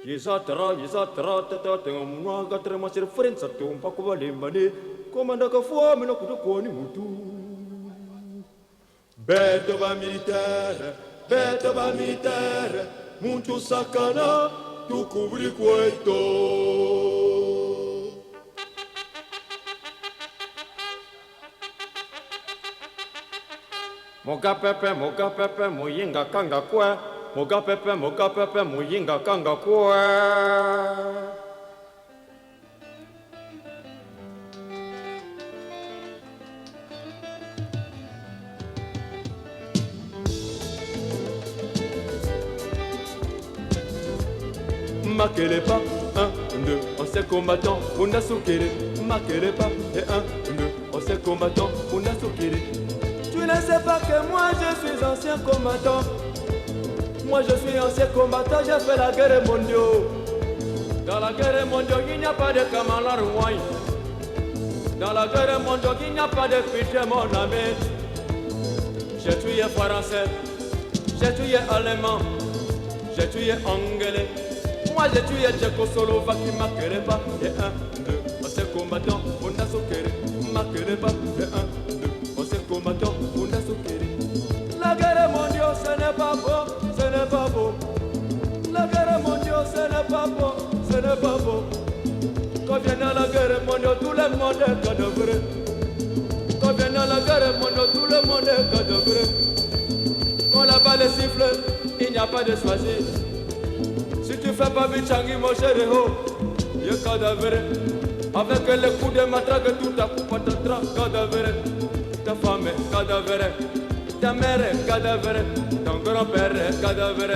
Yizatra, tata, mwa gatra masir friends at pakubali mani, komanda ka fome no kudukoni mutu. Beto ba militaire, muito sacana, tu cubri cueto. Moga pepe, moyinga kanga kwe. Moga pepe, moyinga kanga kwe. Marquez-les pas, 1, 2, on s'est combattant, on a soukéré. Marquez-les pas, et 1, 2, on s'est combattant, on a soukéré. Tu ne sais pas que moi je suis ancien combattant. Moi je suis ancien combattant, j'ai fait la guerre mondiale. Dans la guerre mondiale, il n'y a pas de Kamala Rouaï. Dans la guerre mondiale, il n'y a pas de pitié, mon ami. J'ai tué français, j'ai tué allemand, j'ai tué anglais. Moi j'ai tué Tchécoslovaquie, marquez pas, et 1, 2, on s'est combattant, on a soukéré. Marquez pas, et 1, 2, on s'est combattant, on a soukéré. La guerre mondiale, ce n'est pas beau, ce n'est pas beau. La guerre mondiale, ce n'est pas beau, ce n'est pas beau. Quand vient la guerre mondiale, tout le monde est cadavre. Quand vient la guerre mondiale, tout le monde est cadavre. Quand la balle siffle, il n'y a pas de choisir. Si tu fais pas Bichangi, mon chéri, il y a cadavre. Avec les coups de matraque, tout à coup, patatras, cadavre. Ta femme est cadavre, ta mère est cadavre, ton grand-père est cadavre,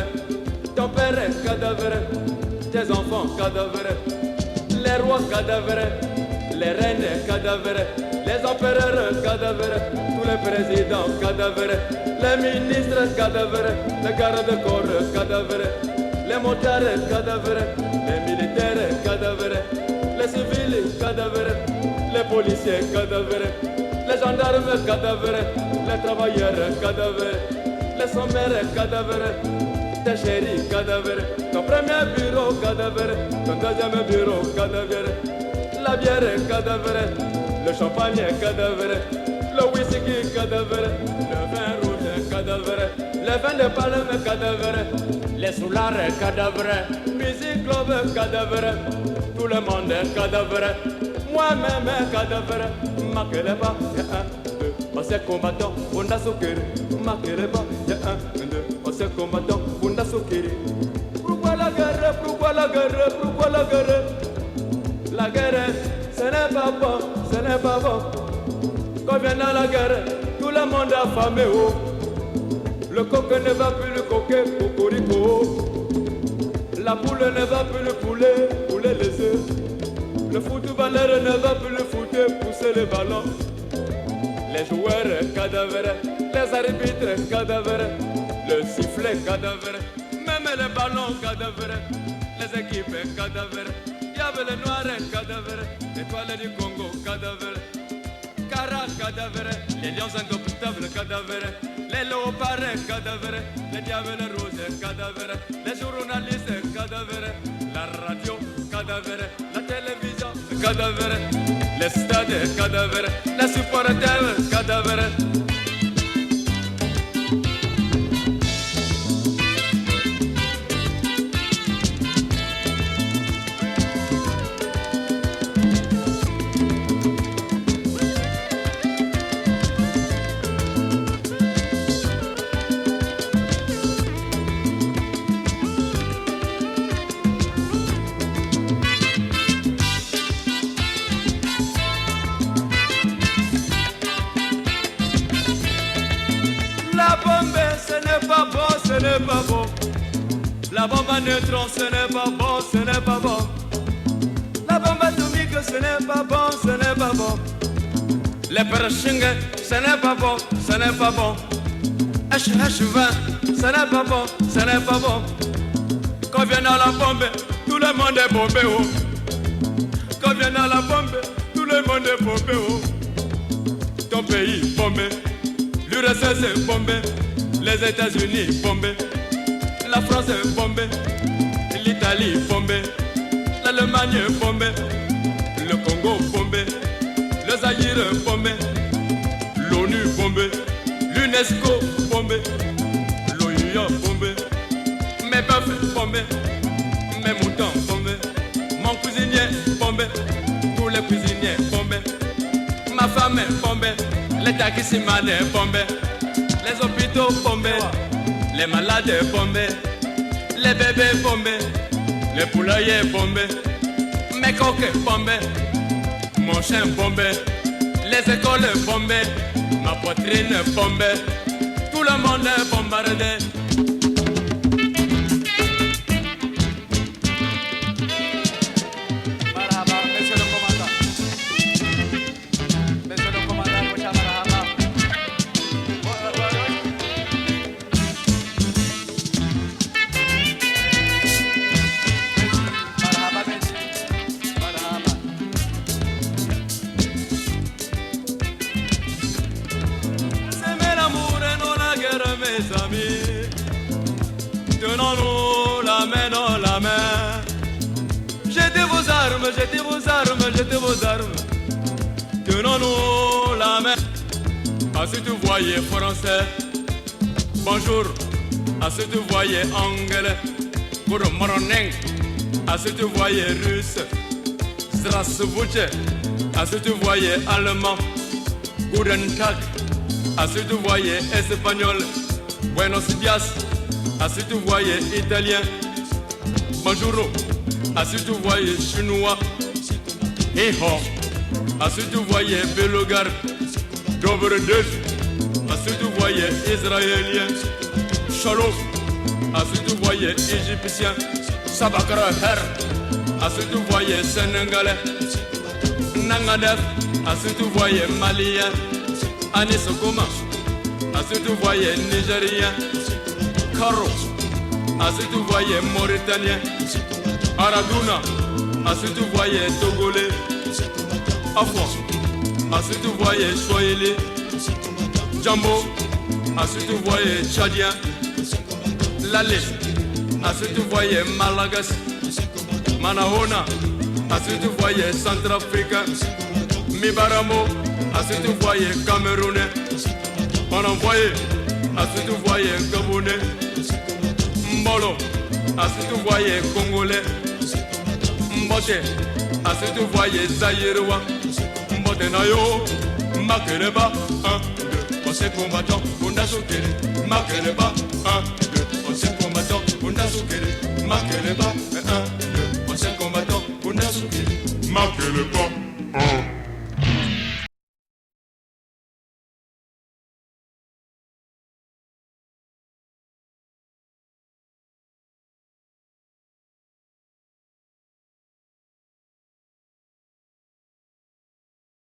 ton père est cadavre, tes enfants cadavres, les rois cadavres, les reines cadavres, les empereurs cadavres, tous les présidents cadavres, les ministres cadavres, les gardes-corps cadavres, les motards cadavres, les militaires cadavres, les civils cadavres, les policiers cadavres, les gendarmes cadavres, les travailleurs cadavres, les sommaires cadavres, tes chéris cadavres, ton premier bureau cadavre, ton deuxième bureau cadavre, la bière cadavre, le champagne cadavre, le whisky cadavre, le vin rouge cadavre, le vin de palme cadavre, les soulards cadavres, musique club cadavre, tout le monde est cadavre, moi-même cadavre, marquez-les pas, il y a 1, 2, on s'est combattant, on a soukéré, marquez-les pas, il y a 1, 2, on s'est combattant, on a soukéré. Pourquoi la guerre, pourquoi la guerre, pourquoi la guerre? La guerre, ce n'est pas bon, ce n'est pas bon. Quand vient la guerre, tout le monde a affamé, oh. Le coq ne va plus le coquer, cocorico. La poule ne va plus le poulet, poulet les œufs. Le footballeur ne va plus le foot, pousser le ballon. Les joueurs cadavres, les arbitres cadavres, le sifflet cadavre, même les ballons cadavres, les équipes cadavres. Il y avait les noirs cadavres, l'étoile du Congo cadavre, Cara cadavre, les lions indomptables cadavres, les léopards cadavres, les diables roses cadavres, les journalistes cadavres, la radio cadavre, la télévision cadavre, les stades cadavres, les supporters cadavres. La bombe à neutrons, ce n'est pas bon, ce n'est pas bon. La bombe atomique, ce n'est pas bon, ce n'est pas bon. Les pershing, ce n'est pas bon, ce n'est pas bon. H20, ce n'est pas bon, ce n'est pas bon. Quand vient à la bombe, tout le monde est bombé, oh. Quand vient à la bombe, tout le monde est bombé, oh. Ton pays bombé, l'URSS bombé, les États-Unis bombés, la France est bombée, l'Italie l'Italie bombée, l'Allemagne bombée, le Congo bombé, le Zaïre bombé, l'ONU bombé, l'UNESCO bombé, l'OUA bombé, mes bœufs bombés, mes moutons bombés, mon cuisinier bombé, tous les cuisiniers bombés, ma femme est bombée, les taximans est bombé, les hôpitaux bombés, les malades bombés, les bébés bombés, les poulaillers bombés, mes coques bombées, mon chien bombé, les écoles bombées, ma poitrine bombée, tout le monde est bombardé. Mes amis, tenons-nous la main dans la main. Jetez vos armes, jetez vos armes, jetez vos armes. Tenons-nous la main. À ceux que vous voyez français, bonjour. À ceux que vous voyez anglais, good morning. À ceux que vous voyez russe, здравствуйте. À ceux que vous voyez allemand, guten Tag. À ceux que vous voyez espagnol, buenos dias. À ceux que vous voyez italien, bonjour. À ceux que vous voyez chinois, hiho. À ceux que vous voyez belgar, dobre deux. À ceux que vous voyez israélien, shalom. À ceux que vous voyez égyptien, sabakra her. À ceux que vous voyez sénégalais, nangadef. À ceux que vous voyez malien, Anis Okuma. À ceux que vous voyez nigérien, Karo. À ceux que vous voyez mauritanien, Araduna. À ceux que vous voyez togolais, Afro. À ceux que vous voyez swahili, Jambo. À ceux que vous voyez tchadien, Lale. À ceux que vous voyez malagasy, Manahona. À ceux que vous voyez centrafricain, Mibaramo. À ceux que vous voyez camerounais, on envoyé. À ceux que vous voyez gabonais, Mbolo. À ceux que vous voyez congolais, Mbote. À ceux que vous voyez zaïrois, Mbote Nayo. Makeleba, 1, 2, on s'est combattant, on a sauté. Makeleba, 1, 2, on s'est combattant, on a sauté. Makeleba, 1, 2, on s'est combattant, on a sauté. Makeleba, 1.